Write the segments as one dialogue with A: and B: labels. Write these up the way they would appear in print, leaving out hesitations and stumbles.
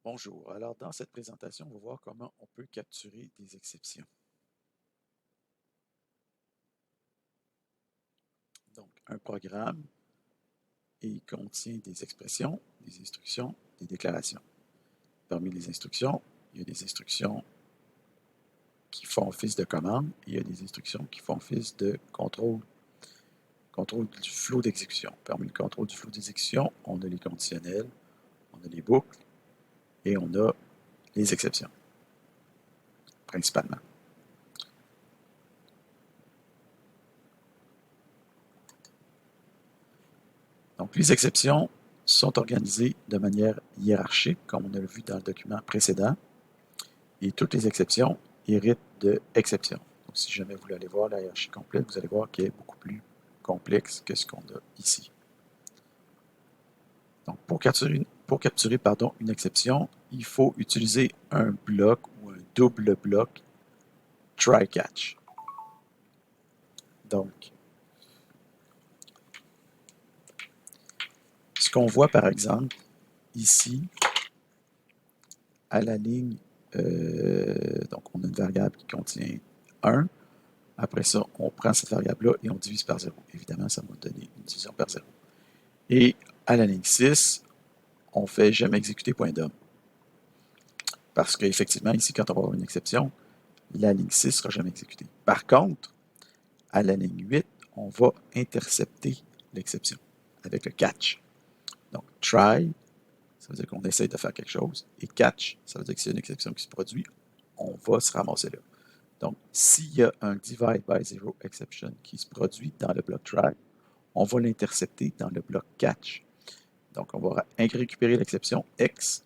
A: Bonjour. Alors, dans cette présentation, on va voir comment on peut capturer des exceptions. Donc, un programme, il contient des expressions, des instructions, des déclarations. Parmi les instructions, il y a des instructions qui font office de commande et il y a des instructions qui font office de contrôle du flot d'exécution. Parmi le contrôle du flot d'exécution, on a les conditionnels, on a les boucles et on a les exceptions, principalement. Donc, les exceptions sont organisées de manière hiérarchique, comme on a vu dans le document précédent, et toutes les exceptions héritent de exceptions. Donc, si jamais vous voulez aller voir la hiérarchie complète, vous allez voir qu'elle est beaucoup plus complexe que ce qu'on a ici. Donc, pour capturer une exception, il faut utiliser un bloc ou un double bloc try-catch. Donc, ce qu'on voit par exemple ici, à la ligne, donc on a une variable qui contient 1. Après ça, on prend cette variable-là et on divise par 0. Évidemment, ça va donner une division par 0. Et à la ligne 6, on ne fait jamais exécuter .dom. Parce qu'effectivement, ici, quand on va avoir une exception, la ligne 6 ne sera jamais exécutée. Par contre, à la ligne 8, on va intercepter l'exception avec le catch. Donc, try, ça veut dire qu'on essaie de faire quelque chose. Et catch, ça veut dire que s'il y a une exception qui se produit, on va se ramasser là. Donc, s'il y a un divide by zero exception qui se produit dans le bloc try, on va l'intercepter dans le bloc catch. Donc, on va récupérer l'exception X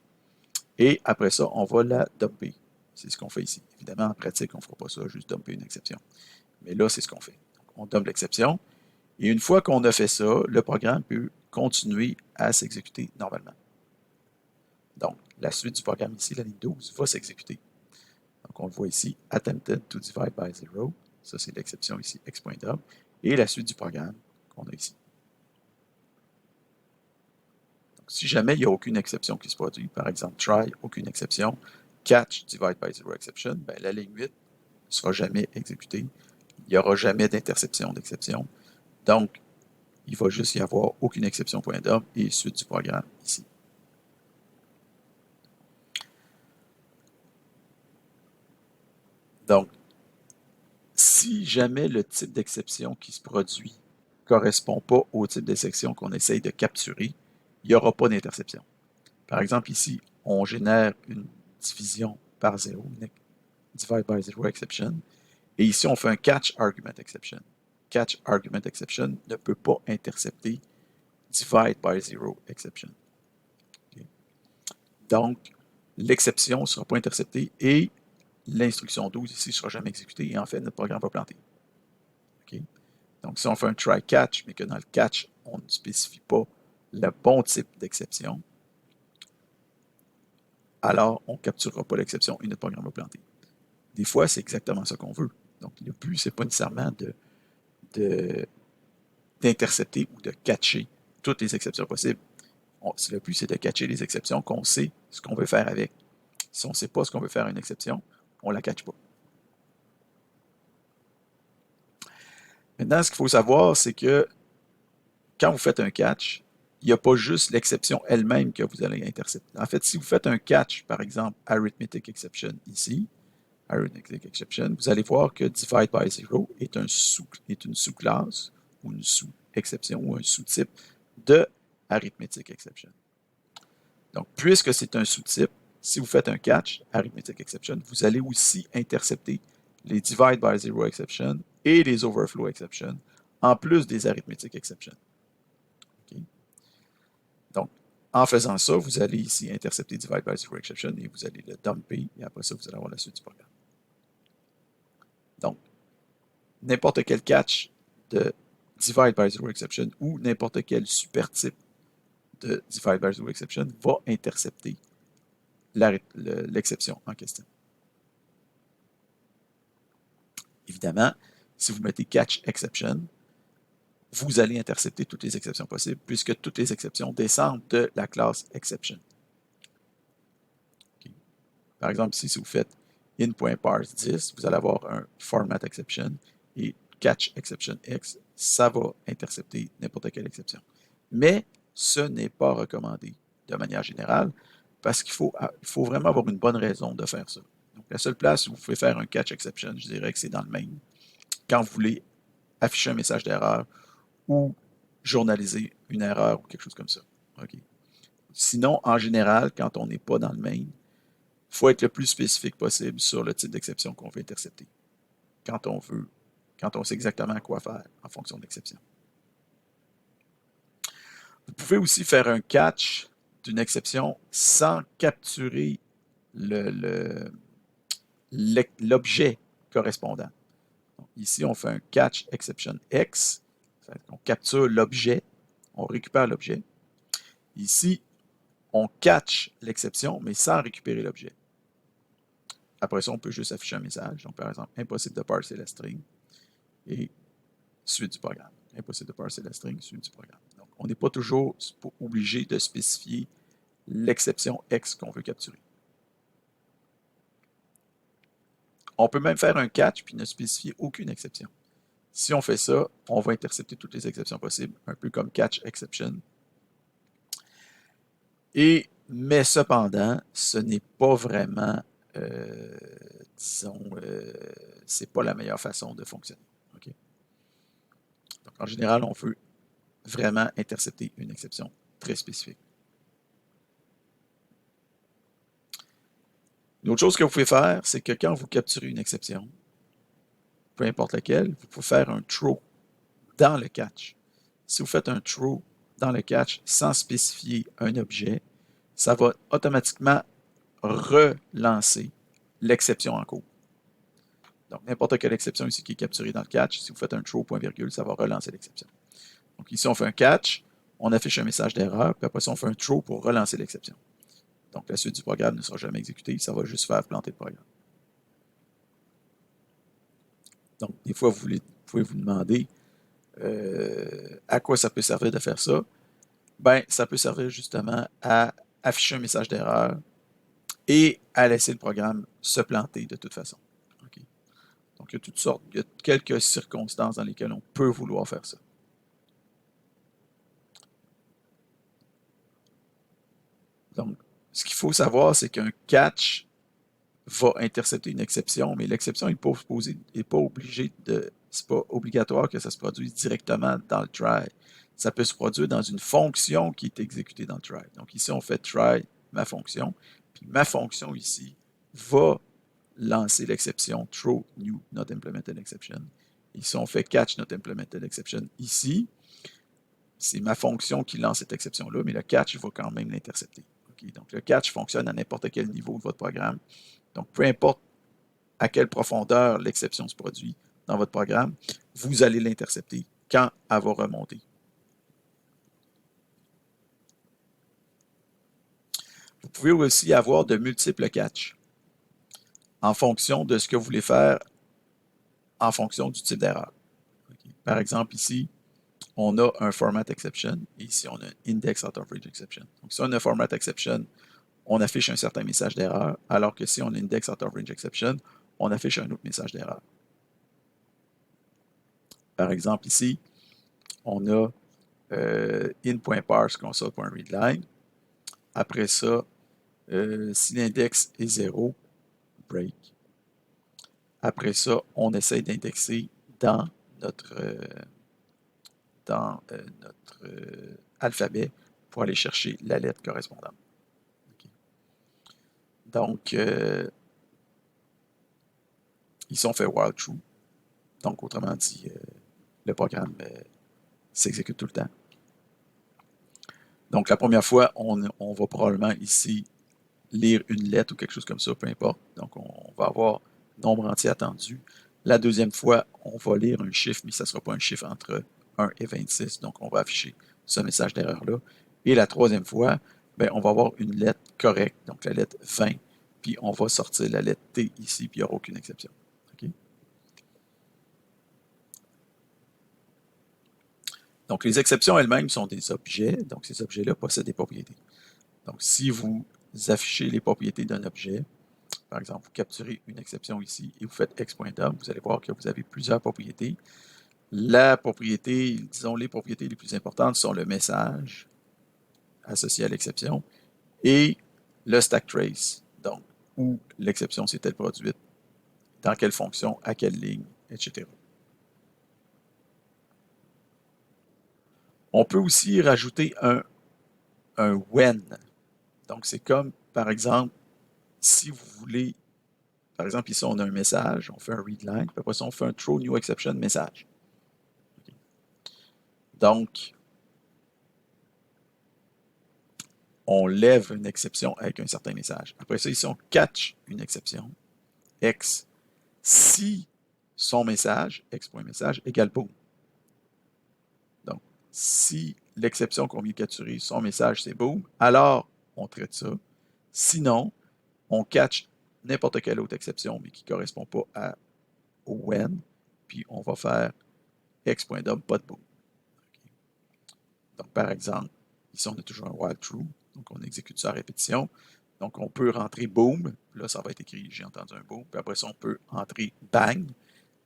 A: et après ça, on va la dumper. C'est ce qu'on fait ici. Évidemment, en pratique, on ne fera pas ça, juste dumper une exception. Mais là, c'est ce qu'on fait. Donc, on dump l'exception et une fois qu'on a fait ça, le programme peut continuer à s'exécuter normalement. Donc, la suite du programme ici, la ligne 12, va s'exécuter. Donc, on le voit ici, attempted to divide by 0. Ça, c'est l'exception ici, x.dump. Et la suite du programme qu'on a ici. Donc, si jamais il n'y a aucune exception qui se produit, par exemple, try, aucune exception, catch, divide by 0 exception, ben, la ligne 8 ne sera jamais exécutée. Il n'y aura jamais d'interception d'exception. Donc, il va juste y avoir aucune exception.dump et suite du programme ici. Donc, si jamais le type d'exception qui se produit ne correspond pas au type d'exception qu'on essaye de capturer, il n'y aura pas d'interception. Par exemple, ici, on génère une division par 0, une divide by 0 exception, et ici, on fait un catch argument exception. Catch argument exception ne peut pas intercepter divide by 0 exception. Okay. Donc, l'exception ne sera pas interceptée et l'instruction 12 ici ne sera jamais exécutée et en fait, notre programme va planter. Okay. Donc, si on fait un try catch, mais que dans le catch, on ne spécifie pas le bon type d'exception, alors on ne capturera pas l'exception et notre programme va planter. Des fois, c'est exactement ça qu'on veut. Donc, le but, ce n'est pas nécessairement d'intercepter ou de catcher toutes les exceptions possibles. Le but, c'est de catcher les exceptions qu'on sait ce qu'on veut faire avec. Si on ne sait pas ce qu'on veut faire à une exception, on ne la catche pas. Maintenant, ce qu'il faut savoir, c'est que quand vous faites un catch, il n'y a pas juste l'exception elle-même que vous allez intercepter. En fait, si vous faites un catch, par exemple, arithmetic exception ici, arithmetic exception, vous allez voir que divide by zero est une sous-classe ou une sous-exception ou un sous-type de arithmetic exception. Donc, puisque c'est un sous-type, si vous faites un catch, arithmetic exception, vous allez aussi intercepter les divide by zero exception et les overflow exception, en plus des arithmetic exception. Okay. Donc, en faisant ça, vous allez ici intercepter divide by zero exception et vous allez le dumper et après ça, vous allez avoir la suite du programme. Donc, n'importe quel catch de divide by zero exception ou n'importe quel super type de divide by zero exception va intercepter l'exception en question. Évidemment, si vous mettez catch exception, vous allez intercepter toutes les exceptions possibles puisque toutes les exceptions descendent de la classe exception. Par exemple, ici, si vous faites in.parse 10, vous allez avoir un format exception et catch exception X, ça va intercepter n'importe quelle exception. Mais ce n'est pas recommandé de manière générale parce qu'il faut vraiment avoir une bonne raison de faire ça. Donc, la seule place où vous pouvez faire un catch exception, je dirais que c'est dans le main, quand vous voulez afficher un message d'erreur ou journaliser une erreur ou quelque chose comme ça. Okay. Sinon, en général, quand on n'est pas dans le main, il faut être le plus spécifique possible sur le type d'exception qu'on veut intercepter. Quand on sait exactement quoi faire en fonction de l'exception. Vous pouvez aussi faire un catch d'une exception sans capturer l'objet correspondant. Donc, ici, on fait un catch exception X. On capture l'objet, on récupère l'objet. Ici, on catch l'exception, mais sans récupérer l'objet. Après ça, on peut juste afficher un message. Donc, par exemple, impossible de parser la string et suite du programme. Impossible de parser la string, suite du programme. Donc, on n'est pas toujours obligé de spécifier l'exception X qu'on veut capturer. On peut même faire un catch puis ne spécifier aucune exception. Si on fait ça, on va intercepter toutes les exceptions possibles, un peu comme catch exception. Mais cependant, ce n'est pas vraiment, disons, c'est pas la meilleure façon de fonctionner. Okay? Donc, en général, on veut vraiment intercepter une exception très spécifique. Une autre chose que vous pouvez faire, c'est que quand vous capturez une exception, peu importe laquelle, vous pouvez faire un throw dans le catch. Si vous faites un throw dans le catch sans spécifier un objet, ça va automatiquement relancer l'exception en cours. Donc, n'importe quelle exception ici qui est capturée dans le catch, si vous faites un throw, point virgule, ça va relancer l'exception. Donc, ici, on fait un catch, on affiche un message d'erreur, puis après ça, on fait un throw pour relancer l'exception. Donc, la suite du programme ne sera jamais exécutée, ça va juste faire planter le programme. Donc, des fois, vous pouvez vous demander à quoi ça peut servir de faire ça. Ben, ça peut servir justement à afficher un message d'erreur et à laisser le programme se planter de toute façon. Okay. Donc, il y a quelques circonstances dans lesquelles on peut vouloir faire ça. Donc, ce qu'il faut savoir, c'est qu'un catch va intercepter une exception, mais l'exception n'est pas obligée de. C'est pas obligatoire que ça se produise directement dans le try. Ça peut se produire dans une fonction qui est exécutée dans le try. Donc ici, on fait try ma fonction, puis ma fonction ici va lancer l'exception throw new not implemented exception. Ici, on fait catch not implemented exception. Ici, c'est ma fonction qui lance cette exception-là, mais le catch va quand même l'intercepter. Okay? Donc le catch fonctionne à n'importe quel niveau de votre programme. Donc, peu importe à quelle profondeur l'exception se produit dans votre programme, vous allez l'intercepter quand elle va remonter. Vous pouvez aussi avoir de multiples catchs en fonction de ce que vous voulez faire en fonction du type d'erreur. Okay. Par exemple, ici, on a un format exception et ici, on a un index out of range exception. Donc, si on a un format exception, on affiche un certain message d'erreur, alors que si on a index out of range exception, on affiche un autre message d'erreur. Par exemple, ici, on a in.parse console.readline. Après ça, si l'index est 0, break. Après ça, on essaie d'indexer dans notre, alphabet pour aller chercher la lettre correspondante. Okay. Donc, ici, on fait while true. Donc, autrement dit, le programme s'exécute tout le temps. Donc, la première fois, on va probablement ici lire une lettre ou quelque chose comme ça, peu importe. Donc, on va avoir nombre entier attendu. La deuxième fois, on va lire un chiffre, mais ça ne sera pas un chiffre entre 1 et 26. Donc, on va afficher ce message d'erreur-là. Et la troisième fois, ben, on va avoir une lettre correcte, donc la lettre 20, puis on va sortir la lettre T ici, puis il n'y aura aucune exception. Okay? Donc, les exceptions elles-mêmes sont des objets. Donc, ces objets-là possèdent des propriétés. Donc, si vous affichez les propriétés d'un objet, par exemple, vous capturez une exception ici et vous faites x.dom, vous allez voir que vous avez plusieurs propriétés. La propriété, disons les propriétés les plus importantes sont le message associé à l'exception et le stack trace, donc où l'exception s'est-elle produite, dans quelle fonction, à quelle ligne, etc. On peut aussi rajouter un when. Donc, c'est comme, par exemple, si vous voulez, par exemple, ici, on a un message, on fait un readline, puis après ça, on fait un throw new exception message. Okay. Donc, on lève une exception avec un certain message. Après ça, ici, on catch une exception, x, si son message, x.message, égale boom. Donc, si l'exception qu'on vient de capturer, son message, c'est boom, alors on traite ça. Sinon, on catch n'importe quelle autre exception, mais qui ne correspond pas au when, puis on va faire x.dom, pas de boom. Okay. Donc, par exemple, ici, on a toujours un while true, donc on exécute ça à répétition. Donc, on peut rentrer boom, là, ça va être écrit, j'ai entendu un boom, puis après ça, on peut entrer bang,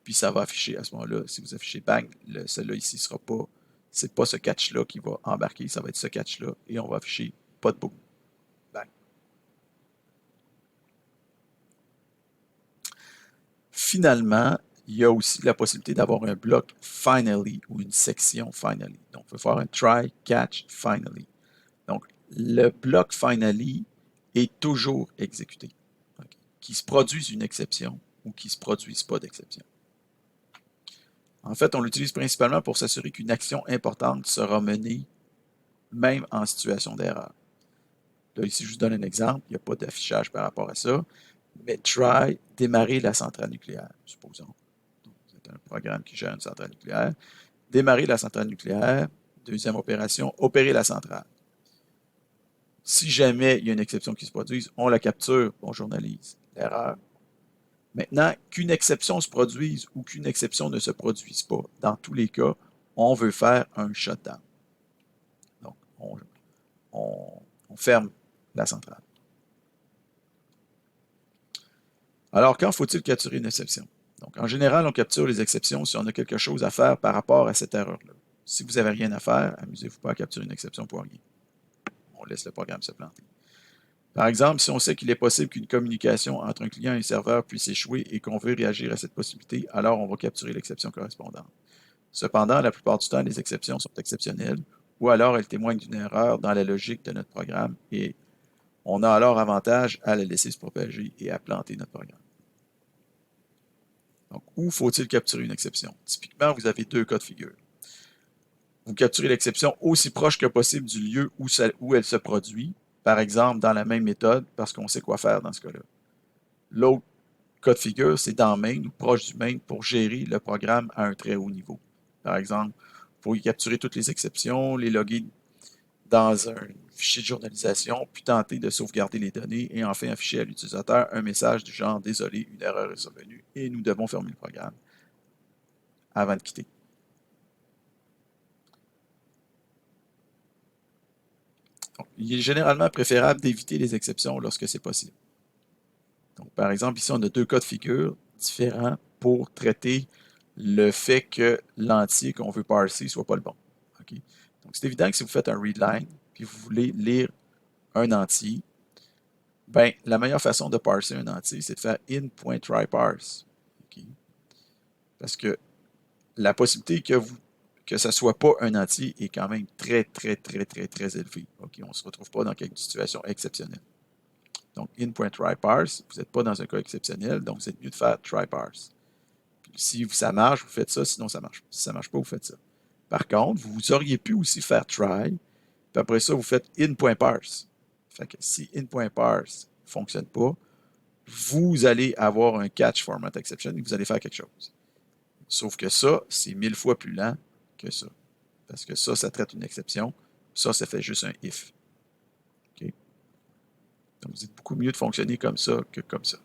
A: puis ça va afficher à ce moment-là, si vous affichez bang, celle-là ici sera pas, c'est pas ce catch-là qui va embarquer, ça va être ce catch-là, et on va afficher pas de boom. Bang. Finalement, il y a aussi la possibilité d'avoir un bloc finally ou une section finally. Donc, on peut faire un try, catch, finally. Donc, le bloc finally est toujours exécuté. Okay. Qu'il se produise une exception ou qu'il ne se produise pas d'exception. En fait, on l'utilise principalement pour s'assurer qu'une action importante sera menée même en situation d'erreur. Là, ici, je vous donne un exemple. Il n'y a pas d'affichage par rapport à ça. Mais try, démarrer la centrale nucléaire, supposons. C'est un programme qui gère une centrale nucléaire. Démarrer la centrale nucléaire. Deuxième opération, opérer la centrale. Si jamais il y a une exception qui se produise, on la capture, on journalise l'erreur. Maintenant, qu'une exception se produise ou qu'une exception ne se produise pas, dans tous les cas, on veut faire un shutdown. Donc, on ferme la centrale. Alors, quand faut-il capturer une exception? Donc, en général, on capture les exceptions si on a quelque chose à faire par rapport à cette erreur-là. Si vous n'avez rien à faire, amusez-vous pas à capturer une exception pour rien. On laisse le programme se planter. Par exemple, si on sait qu'il est possible qu'une communication entre un client et un serveur puisse échouer et qu'on veut réagir à cette possibilité, alors on va capturer l'exception correspondante. Cependant, la plupart du temps, les exceptions sont exceptionnelles ou alors elles témoignent d'une erreur dans la logique de notre programme et on a alors avantage à la laisser se propager et à planter notre programme. Donc, où faut-il capturer une exception? Typiquement, vous avez deux cas de figure. Vous capturez l'exception aussi proche que possible du lieu où elle se produit, par exemple dans la même méthode, parce qu'on sait quoi faire dans ce cas-là. L'autre cas de figure, c'est dans main ou proche du main pour gérer le programme à un très haut niveau. Par exemple, vous pourriez capturer toutes les exceptions, les loguer dans un fichier de journalisation, puis tenter de sauvegarder les données et enfin afficher à l'utilisateur un message du genre « Désolé, une erreur est survenue et nous devons fermer le programme » avant de quitter. Donc, il est généralement préférable d'éviter les exceptions lorsque c'est possible. Donc, par exemple, ici, on a deux cas de figure différents pour traiter le fait que l'entier qu'on veut parser ne soit pas le bon. Okay? Donc, c'est évident que si vous faites un readline puis vous voulez lire un entier, ben, la meilleure façon de parser un entier, c'est de faire in.tryparse. Okay? Parce que la possibilité que ça ne soit pas un entier est quand même très, très, très, très, très élevée. Okay? On ne se retrouve pas dans quelque situation exceptionnelle. Donc, in.tryparse, vous n'êtes pas dans un cas exceptionnel, donc c'est mieux de faire tryparse. Si ça marche, vous faites ça, sinon ça marche. Si ça ne marche pas, vous faites ça. Par contre, vous auriez pu aussi faire try, puis après ça, vous faites in.parse. Fait que si in.parse ne fonctionne pas, vous allez avoir un catch format exception et vous allez faire quelque chose. Sauf que ça, c'est 1000 fois plus lent que ça. Parce que ça traite une exception. Ça fait juste un if. Okay? Donc, c'est beaucoup mieux de fonctionner comme ça que comme ça.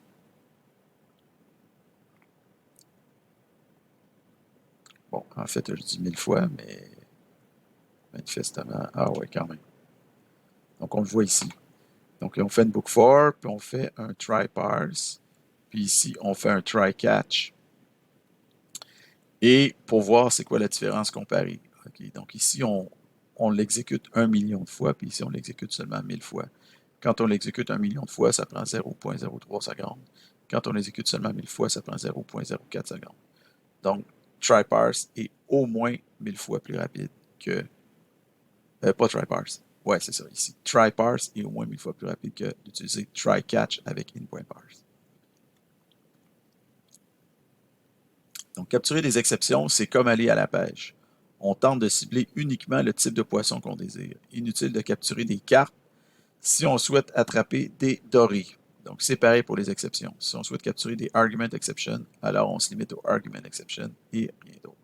A: Bon, en fait, je dis 1000 fois, mais manifestement, ah ouais, quand même. Donc, on le voit ici. Donc, on fait une book for, puis on fait un try parse. Puis ici, on fait un try catch. Et pour voir c'est quoi la différence comparée. Okay, donc ici, on l'exécute 1 million de fois, puis ici, on l'exécute seulement 1000 fois. Quand on l'exécute 1 million de fois, ça prend 0,03 secondes. Quand on l'exécute seulement 1000 fois, ça prend 0,04 secondes. Donc, try parse est au moins 1000 fois plus rapide que... pas try parse. Ouais, c'est ça ici. Try parse est au moins 1000 fois plus rapide que d'utiliser try catch avec in.parse. Donc, capturer des exceptions, c'est comme aller à la pêche. On tente de cibler uniquement le type de poisson qu'on désire. Inutile de capturer des carpes si on souhaite attraper des dorés. Donc, c'est pareil pour les exceptions. Si on souhaite capturer des argument exceptions, alors on se limite aux argument exceptions et rien d'autre.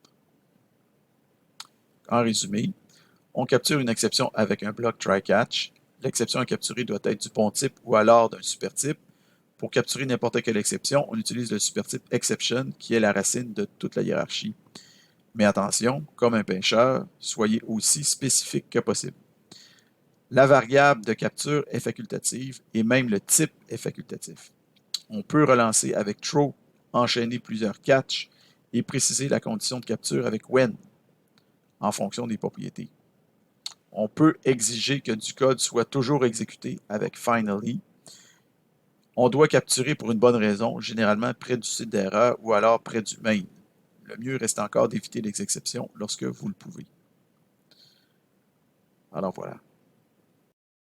A: En résumé, on capture une exception avec un bloc try-catch. L'exception à capturer doit être du bon type ou alors d'un supertype. Pour capturer n'importe quelle exception, on utilise le supertype exception qui est la racine de toute la hiérarchie. Mais attention, comme un pêcheur, soyez aussi spécifique que possible. La variable de capture est facultative et même le type est facultatif. On peut relancer avec throw, enchaîner plusieurs catch et préciser la condition de capture avec when en fonction des propriétés. On peut exiger que du code soit toujours exécuté avec finally. On doit capturer pour une bonne raison, généralement près du site d'erreur ou alors près du main. Le mieux reste encore d'éviter les exceptions lorsque vous le pouvez. Alors voilà.